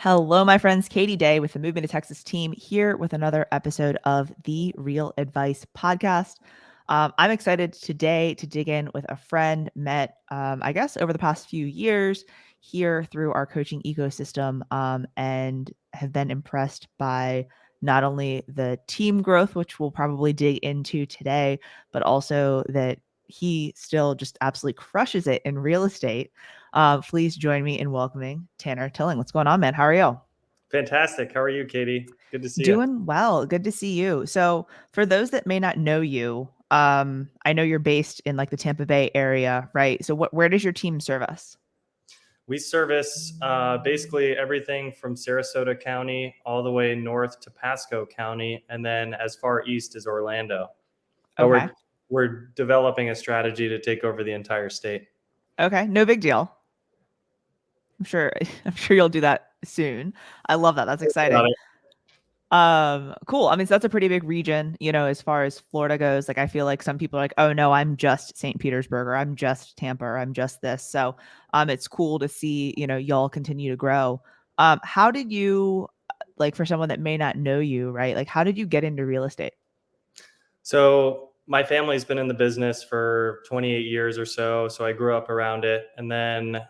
Hello, my friends. Katie Day with the Moving to Texas team here with another episode of the Real Advice podcast. I'm excited today to dig in with a friend met, I guess, over the past few years here through our coaching ecosystem, and have been impressed by not only the team growth, which we'll probably dig into today, but also that he still just absolutely crushes it in real estate. Please join me in welcoming Tanner Tilling. What's going on, man? How are you? Fantastic. How are you, Katie? Good to see you. Doing well. Good to see you. So, for those that may not know you, I know you're based in like the Tampa Bay area, right? So, where does your team serve us? We service basically everything from Sarasota County all the way north to Pasco County, and then as far east as Orlando. But Okay. we're developing a strategy to take over the entire state. Okay. No big deal. I'm sure. I'm sure you'll do that soon. I love that. That's Got exciting. it. Cool. I mean, so that's a pretty big region, as far as Florida goes. Like, I feel like some people are like, oh no, I'm just St. Petersburg, or I'm just Tampa, or I'm just this. So, it's cool to see, y'all continue to grow. How did you, like, for someone that may not know you, right? Like, how did you get into real estate? So my family's been in the business for 28 years or so. So I grew up around it. And then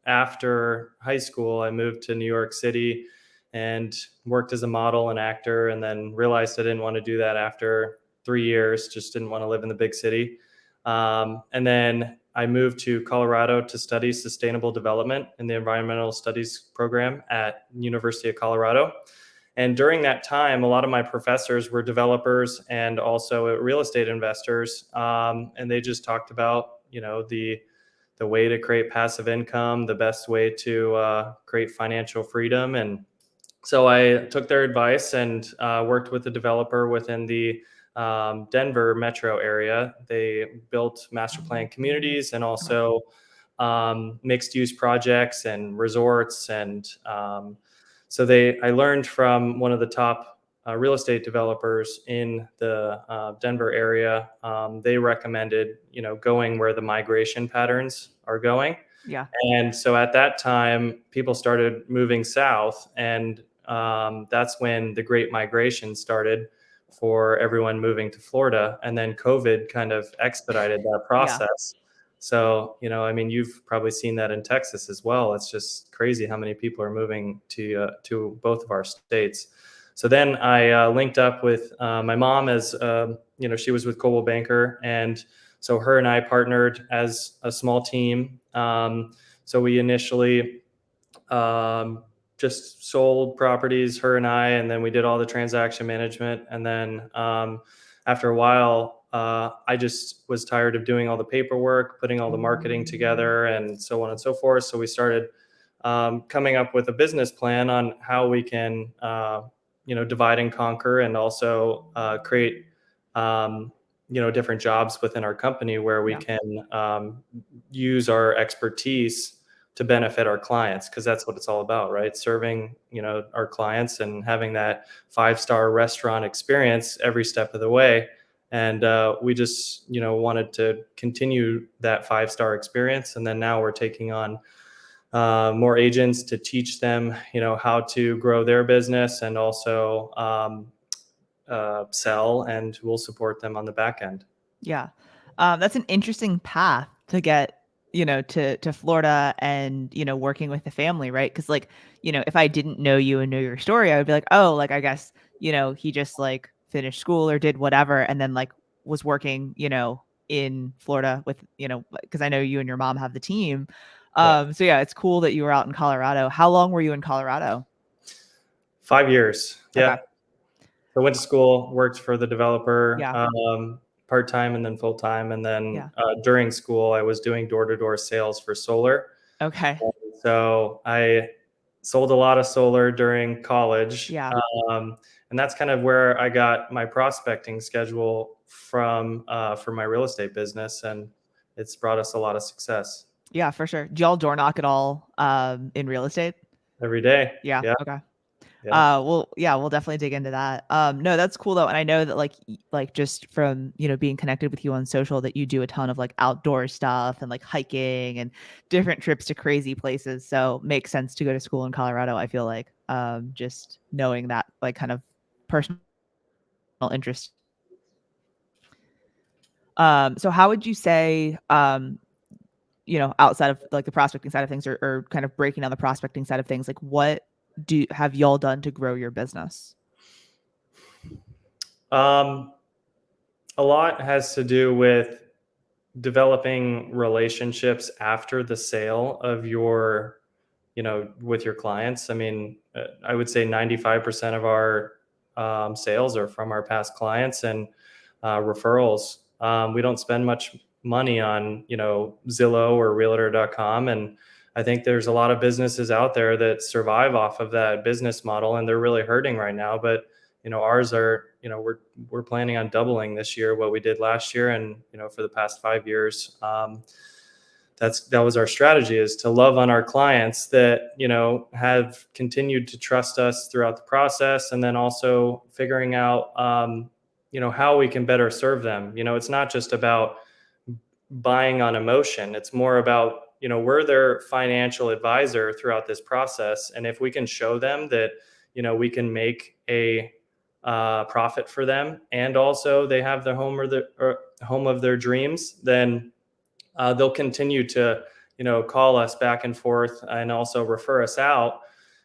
after high school, I moved to New York City and worked as a model and actor, and then realized I didn't want to do that after 3 years, just didn't want to live in the big city. And then I moved to Colorado to study sustainable development in the environmental studies program at University of Colorado. And during that time, a lot of my professors were developers and also real estate investors, and they just talked about, the way to create passive income, the best way to create financial freedom. And so I took their advice and worked with a developer within the Denver metro area. They built master plan communities and also mixed use projects and resorts. And I learned from one of the top real estate developers in the Denver area. They recommended, going where the migration patterns are going. Yeah. And so at that time, people started moving south, and that's when the Great Migration started for everyone moving to Florida. And then COVID kind of expedited that Yeah. process. So, I mean, you've probably seen that in Texas as well. It's just crazy how many people are moving to both of our states. So then I linked up with my mom as, she was with Coldwell Banker. And so her and I partnered as a small team. So we initially just sold properties, her and I, and then we did all the transaction management. And then after a while, I just was tired of doing all the paperwork, putting all the marketing together, and so on and so forth. So we started coming up with a business plan on how we can, divide and conquer, and also create, different jobs within our company where we Yeah. can use our expertise to benefit our clients, because that's what it's all about, right? Serving, our clients and having that 5-star restaurant experience every step of the way. And we just, wanted to continue that 5-star experience. And then now we're taking on more agents to teach them, how to grow their business, and also sell, and we'll support them on the back end. Yeah. That's an interesting path to get, to Florida and, working with the family, right? Because like, if I didn't know you and know your story, I would be like, oh, like I guess, he just like finished school or did whatever and then like was working, in Florida with, because I know you and your mom have the team. Yeah. So yeah, it's cool that you were out in Colorado. How long were you in Colorado? 5 years. Okay. Yeah. I went to school, worked for the developer Yeah. part time and then full time. And then Yeah. during school, I was doing door to door sales for solar. Okay. So I sold a lot of solar during college. Yeah. And that's kind of where I got my prospecting schedule from for my real estate business. And it's brought us a lot of success Yeah, for sure. Do y'all door knock at all in real estate? every day. Yeah. Yeah. Okay. Yeah. Well, yeah, we'll definitely dig into that. No, that's cool though. And I know that like just from, being connected with you on social that you do a ton of like outdoor stuff and like hiking and different trips to crazy places. So makes sense to go to school in Colorado, I feel like. Just knowing that like kind of personal interest. So how would you say, outside of like the prospecting side of things or kind of breaking down the prospecting side of things, like what have y'all done to grow your business? Um, a lot has to do with developing relationships after the sale of your, with your clients. I mean, I would say 95% of our sales are from our past clients and referrals. We don't spend much money on, Zillow or realtor.com. And I think there's a lot of businesses out there that survive off of that business model and they're really hurting right now. But, ours are, we're planning on doubling this year what we did last year. And, for the past 5 years, that was our strategy, is to love on our clients that have continued to trust us throughout the process, and then also figuring out how we can better serve them. It's not just about buying on emotion. It's more about we're their financial advisor throughout this process, and if we can show them that we can make a profit for them, and also they have the home or home of their dreams, then they'll continue to call us back and forth and also refer us out,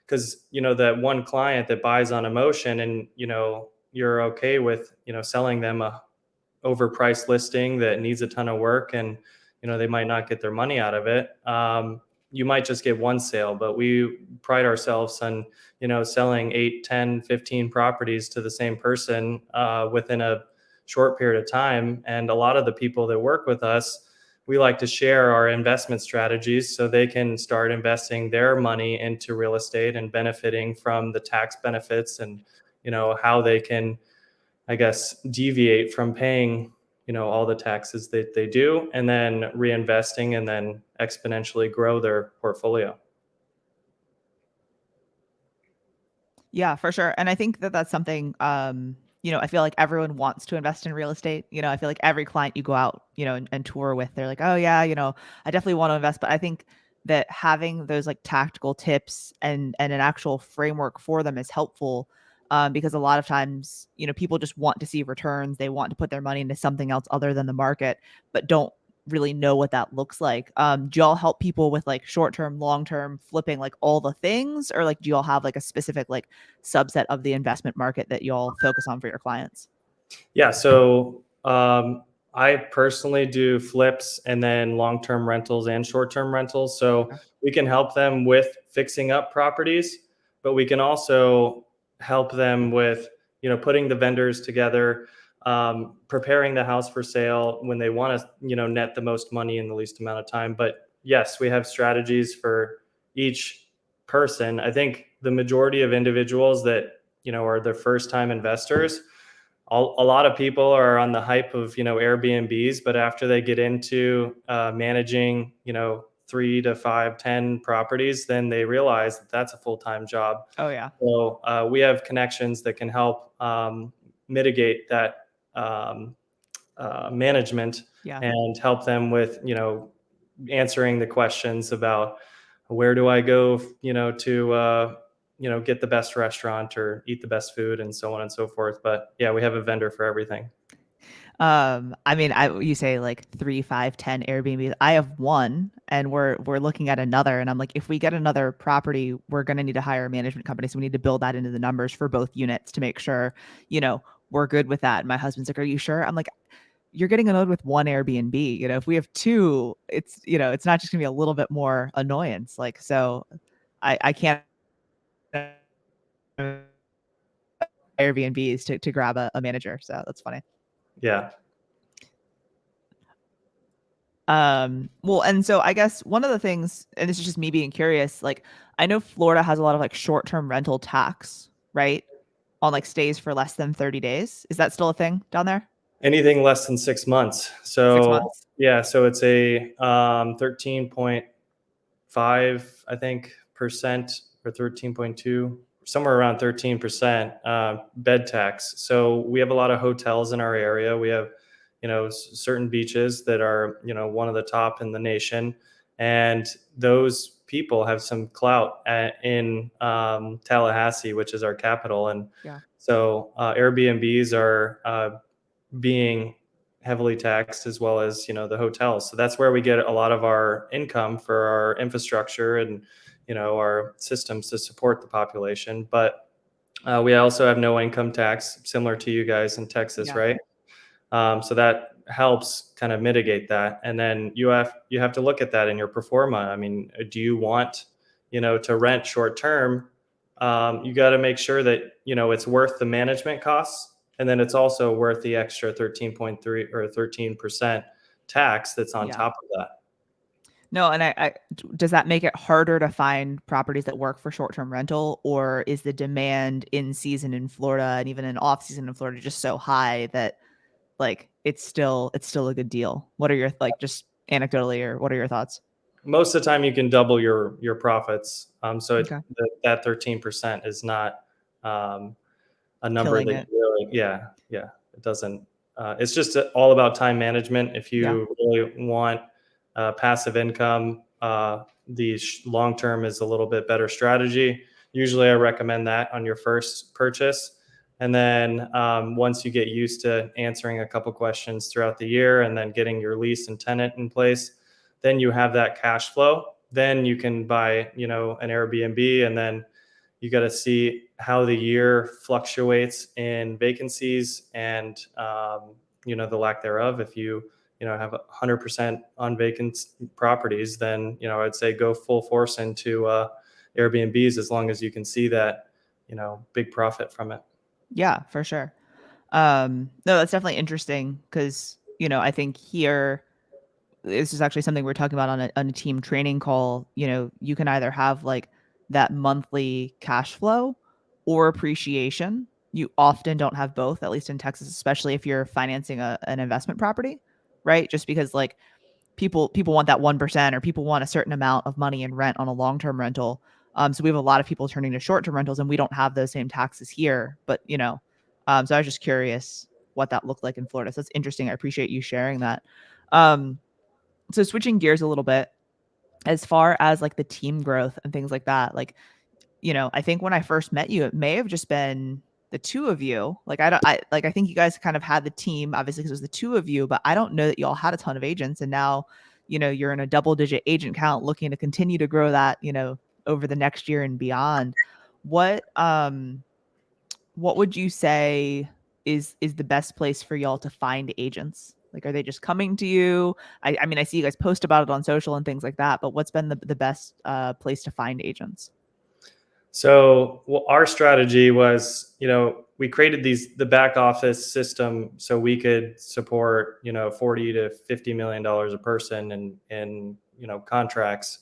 because that one client that buys on emotion, and you're okay with selling them a overpriced listing that needs a ton of work, and they might not get their money out of it. You might just get one sale, but we pride ourselves on selling 8, 10, 15 properties to the same person within a short period of time. And a lot of the people that work with us, we like to share our investment strategies so they can start investing their money into real estate and benefiting from the tax benefits, and how they can, I guess, deviate from paying all the taxes that they do, and then reinvesting, and then exponentially grow their portfolio. Yeah, for sure. And I think that that's something, I feel like everyone wants to invest in real estate. I feel like every client you go out, and tour with, they're like, oh yeah, I definitely want to invest. But I think that having those like tactical tips and an actual framework for them is helpful. Because a lot of times, people just want to see returns. They want to put their money into something else other than the market, but don't really know what that looks like. Do y'all help people with like short term, long term, flipping, like all the things, or like do y'all have like a specific like subset of the investment market that y'all focus on for your clients? Yeah. So I personally do flips, and then long-term rentals and short-term rentals. So Okay. we can help them with fixing up properties, but we can also help them with, putting the vendors together, preparing the house for sale when they want to, net the most money in the least amount of time. But yes, we have strategies for each person. I think the majority of individuals that, are the first time investors, a lot of people are on the hype of Airbnbs, but after they get into managing 3 to 5, 10 properties, then they realize that that's a full-time job. Oh yeah. So we have connections that can help mitigate that management, Yeah. and help them with answering the questions about where do I go, to get the best restaurant or eat the best food, and so on and so forth. But yeah, we have a vendor for everything. I mean, you say like 3, 5, 10 Airbnbs. I have one, and we're looking at another. And I'm like, if we get another property, we're gonna need to hire a management company. So we need to build that into the numbers for both units to make sure, we're good with that. And my husband's like, are you sure? I'm like, you're getting annoyed with one Airbnb. If we have two, it's not just gonna be a little bit more annoyance. Like, so I can't Airbnbs to grab a manager. So that's funny. Yeah. Well, and so I guess one of the things, and this is just me being curious, like I know Florida has a lot of like short-term rental tax, right? On like stays for less than 30 days. Is that still a thing down there? Anything less than 6 months. Six So months? yeah, so it's a 13.5, I think, percent, or 13.2. somewhere around 13% bed tax. So we have a lot of hotels in our area. We have, certain beaches that are, one of the top in the nation. And those people have some clout in Tallahassee, which is our capital. And Yeah. so Airbnbs are being heavily taxed, as well as the hotels. So that's where we get a lot of our income for our infrastructure and our systems to support the population. But we also have no income tax, similar to you guys in Texas, Yeah. right? So that helps kind of mitigate that. And then you have to look at that in your pro forma. I mean, do you want to rent short term? You got to make sure that it's worth the management costs, and then it's also worth the extra 13.3 or 13% tax that's on Yeah. top of that. No, and does that make it harder to find properties that work for short-term rental, or is the demand in season in Florida and even in off season in Florida just so high that like it's still a good deal? What are your like just anecdotally, or what are your thoughts? Most of the time you can double your profits. Okay. That 13% is not um, a number Killing that you it. really, yeah, it doesn't. It's just all about time management. If Yeah. you really want passive income, the long term is a little bit better strategy. Usually, I recommend that on your first purchase. And then once you get used to answering a couple questions throughout the year and then getting your lease and tenant in place, then you have that cash flow. Then you can buy, an Airbnb, and then you got to see how the year fluctuates in vacancies and the lack thereof. If you have 100% on vacant properties, then I'd say go full force into Airbnbs, as long as you can see that big profit from it. Yeah, for sure. No, that's definitely interesting because, I think here this is actually something we're talking about on a team training call. You can either have like that monthly cash flow or appreciation. You often don't have both, at least in Texas, especially if you're financing an investment property, right? Just because like people want that 1%, or people want a certain amount of money in rent on a long-term rental. So we have a lot of people turning to short-term rentals, and we don't have those same taxes here. But so I was just curious what that looked like in Florida. So that's interesting. I appreciate you sharing that. Um, so switching gears a little bit, as far as like the team growth and things like that, like I think when I first met you, it may have just been the two of you. Like I don't, I like I think you guys kind of had the team, obviously, because it was the two of you, but I don't know that y'all had a ton of agents, and now you're in a double-digit agent count, looking to continue to grow that over the next year and beyond. What would you say is the best place for y'all to find agents? Like, are they just coming to you? I mean, I see you guys post about it on social and things like that, but what's been the best place to find agents? So, well, our strategy was, we created the back office system so we could support, 40 to $50 million a person in contracts.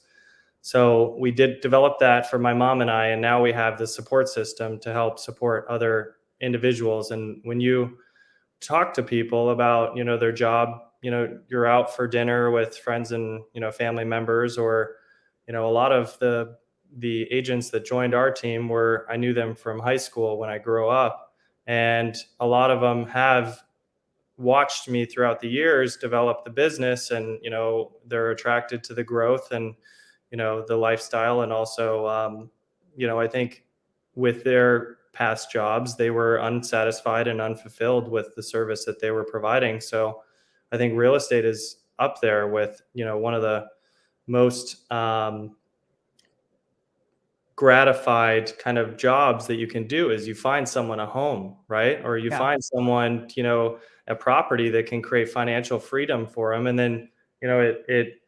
So we did develop that for my mom and I, and now we have the support system to help support other individuals. And when you talk to people about, their job, you're out for dinner with friends and, family members, or, a lot of the agents that joined our team I knew them from high school when I grew up. And a lot of them have watched me throughout the years develop the business, and they're attracted to the growth and the lifestyle. And also I think with their past jobs, they were unsatisfied and unfulfilled with the service that they were providing. So I think real estate is up there with one of the most gratified kind of jobs that you can do, is you find someone a home, right? Or you Yeah. find someone, a property that can create financial freedom for them. And then, it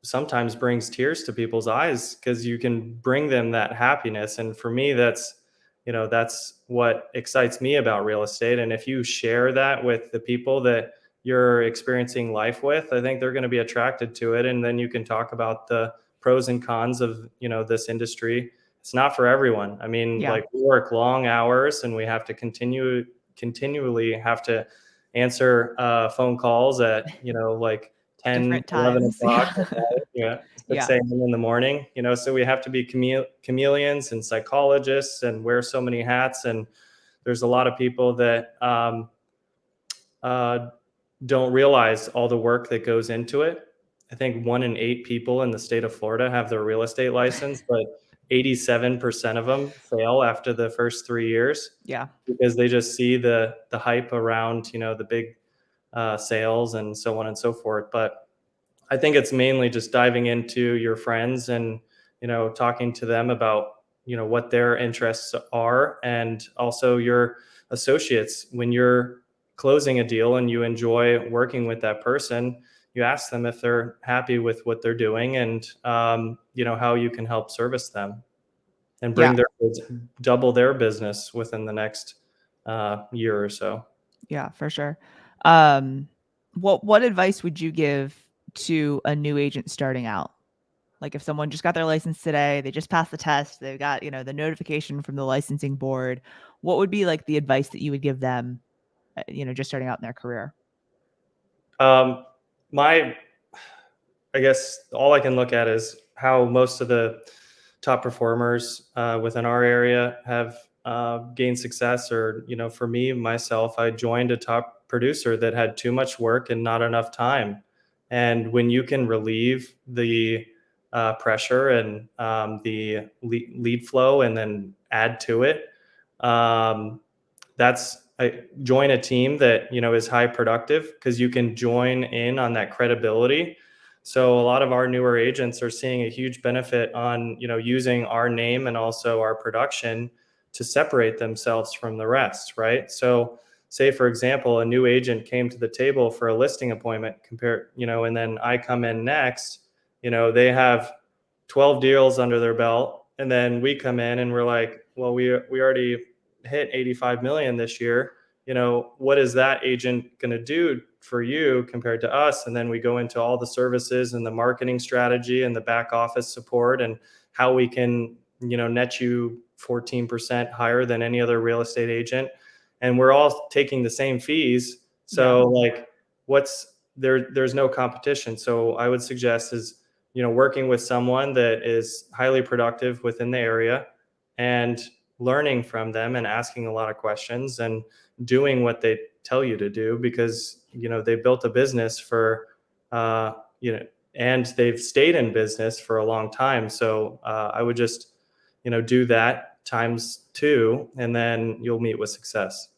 sometimes brings tears to people's eyes, because you can bring them that happiness. And for me, that's what excites me about real estate. And if you share that with the people that you're experiencing life with, I think they're going to be attracted to it. And then you can talk about the pros and cons of, this industry. It's not for everyone. I mean, Yeah. like, we work long hours, and we have to continually have to answer phone calls at, like 10, Different 11 times. o'clock at night, yeah, Yeah. 6 a.m. in the morning, so we have to be chameleons and psychologists and wear so many hats. And there's a lot of people that uh, don't realize all the work that goes into it. I think 1 in 8 people in the state of Florida have their real estate license, but 87% of them fail after the first 3 years Yeah. because they just see the hype around, the big sales and so on and so forth. But I think it's mainly just diving into your friends and, talking to them about, what their interests are, and also your associates. When you're closing a deal and you enjoy working with that person, you ask them if they're happy with what they're doing, and, how you can help service them and Yeah. double their business within the next year or so. Yeah, for sure. Um, what advice would you give to a new agent starting out? Like if someone just got their license today, they just passed the test, they've got, the notification from the licensing board. What would be like the advice that you would give them, just starting out in their career? Um, my I guess all I can look at is how most of the top performers within our area have gained success. Or, for me, myself, I joined a top producer that had too much work and not enough time. And when you can relieve the pressure and the lead flow and then add to it, um, that's I join a team that is high productive, because you can join in on that credibility. So a lot of our newer agents are seeing a huge benefit on using our name and also our production to separate themselves from the rest, right? So say for example a new agent came to the table for a listing appointment, and then I come in next. They have 12 deals under their belt, and then we come in and we're like, well, we already hit 85 million this year. What is that agent going to do for you compared to us? And then we go into all the services and the marketing strategy and the back office support and how we can net you 14% higher than any other real estate agent, and we're all taking the same fees. Yeah. So like, there's no competition. So I would suggest is working with someone that is highly productive within the area, and learning from them and asking a lot of questions and doing what they tell you to do, because they built a business for uh, you know and they've stayed in business for a long time. So I would just do that times two, and then you'll meet with success.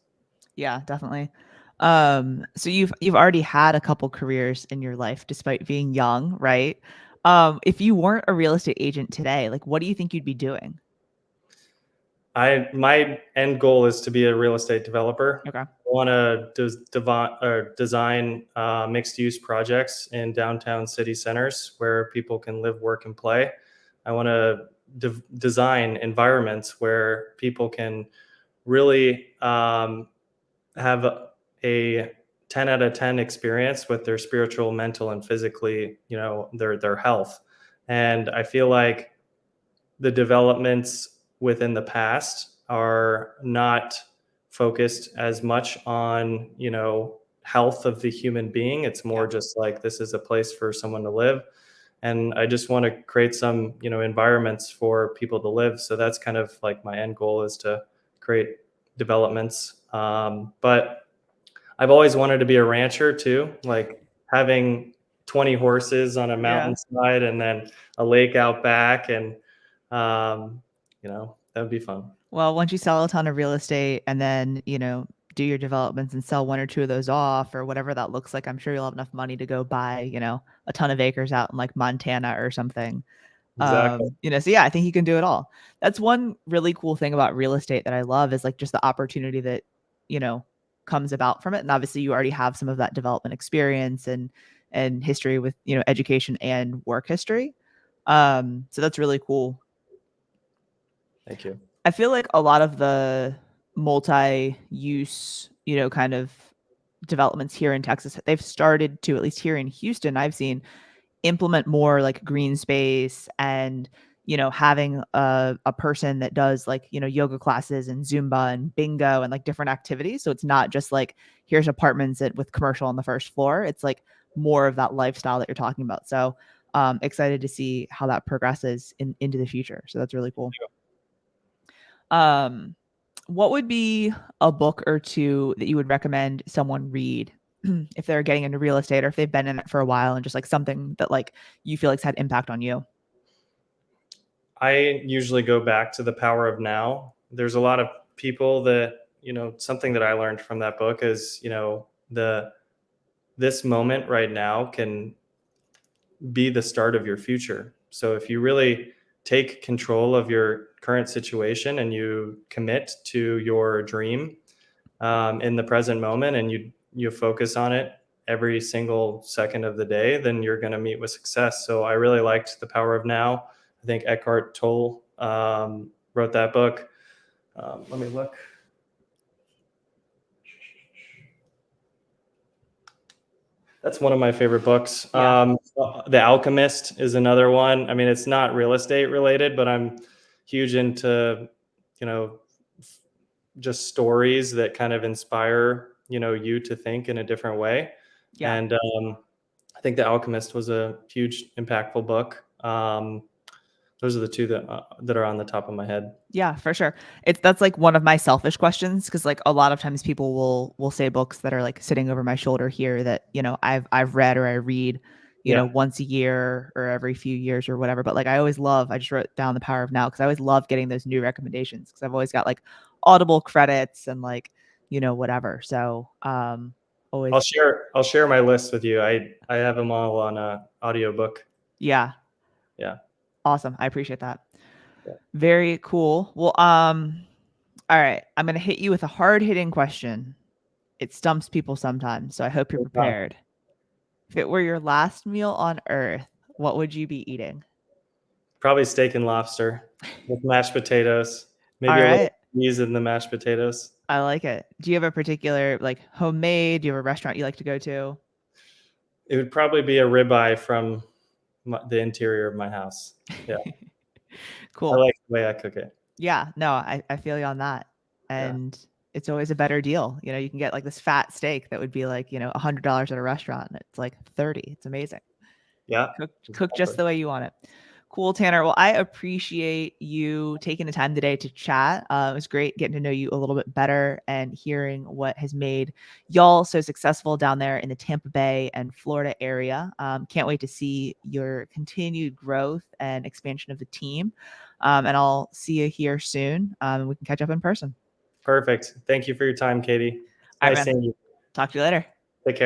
Yeah, definitely. So you've already had a couple careers in your life despite being young, right? If you weren't a real estate agent today, like what do you think you'd be doing? My end goal is to be a real estate developer. Okay. I want to design mixed use projects in downtown city centers where people can live, work, and play. I want to design environments where people can really have a 10 out of 10 experience with their spiritual, mental, and physically, their health. And I feel like the developments within the past are not focused as much on health of the human being. It's Yeah. more just like, this is a place for someone to live, and I just want to create some environments for people to live. So that's kind of like my end goal, is to create developments. But I've always wanted to be a rancher too, like having 20 horses on a Yeah. mountainside and then a lake out back. And that would be fun. Well, once you sell a ton of real estate and then, do your developments and sell one or two of those off or whatever that looks like, I'm sure you'll have enough money to go buy, a ton of acres out in like Montana or something. Exactly. So yeah, I think you can do it all. That's one really cool thing about real estate that I love, is like just the opportunity that, you know, comes about from it. And obviously you already have some of that development experience and history with, education and work history. So that's really cool. Thank you. I feel like a lot of the multi-use, kind of developments here in Texas, they've started to, at least here in Houston, I've seen implement more like green space and, having a person that does like, yoga classes and Zumba and bingo and like different activities. So it's not just like, here's apartments with commercial on the first floor. It's like more of that lifestyle that you're talking about. So excited to see how that progresses into the future. So that's really cool. What would be a book or two that you would recommend someone read if they're getting into real estate or if they've been in it for a while, and just like something that like you feel like's had impact on you? I usually go back to The Power of Now. There's a lot of people that, something that I learned from that book is, this moment right now can be the start of your future. So if you really take control of your current situation and you commit to your dream in the present moment, and you focus on it every single second of the day, then you're going to meet with success. So I really liked The Power of Now. I think Eckhart Tolle wrote that book. Let me look. That's one of my favorite books. Yeah. The Alchemist is another one. I mean, it's not real estate related, but I'm huge into, just stories that kind of inspire, you to think in a different way. Yeah. And I think The Alchemist was a huge, impactful book. Those are the two that are on the top of my head. Yeah, for sure. That's like one of my selfish questions, because like a lot of times people will say books that are like sitting over my shoulder here that, I've read or I read, Yeah. once a year or every few years or whatever. But like I just wrote down The Power of Now because I always love getting those new recommendations, because I've always got like Audible credits and like, whatever. So always. I'll share my list with you. I have them all on a audiobook. Yeah. Yeah. Awesome. I appreciate that. Yeah. Very cool. Well, all right. I'm going to hit you with a hard hitting question. It stumps people sometimes, so I hope you're prepared. If it were your last meal on earth, what would you be eating? Probably steak and lobster with mashed potatoes, All maybe a little right. cheese in the mashed potatoes. I like it. Do you have a particular like homemade? Do you have a restaurant you like to go to? It would probably be a ribeye from the interior of my house. Yeah. I Cool. like the way I cook it. Yeah. No, I feel you on that. Yeah. And it's always a better deal. You can get like this fat steak that would be like, $100 at a restaurant, and it's like 30. It's amazing. Yeah. Cook just Exactly. the way you want it. Cool, Tanner. Well, I appreciate you taking the time today to chat. It was great getting to know you a little bit better and hearing what has made y'all so successful down there in the Tampa Bay and Florida area. Can't wait to see your continued growth and expansion of the team. And I'll see you here soon. And we can catch up in person. Perfect. Thank you for your time, Katie. It's All right, nice man. seeing you. Talk to you later. Take care.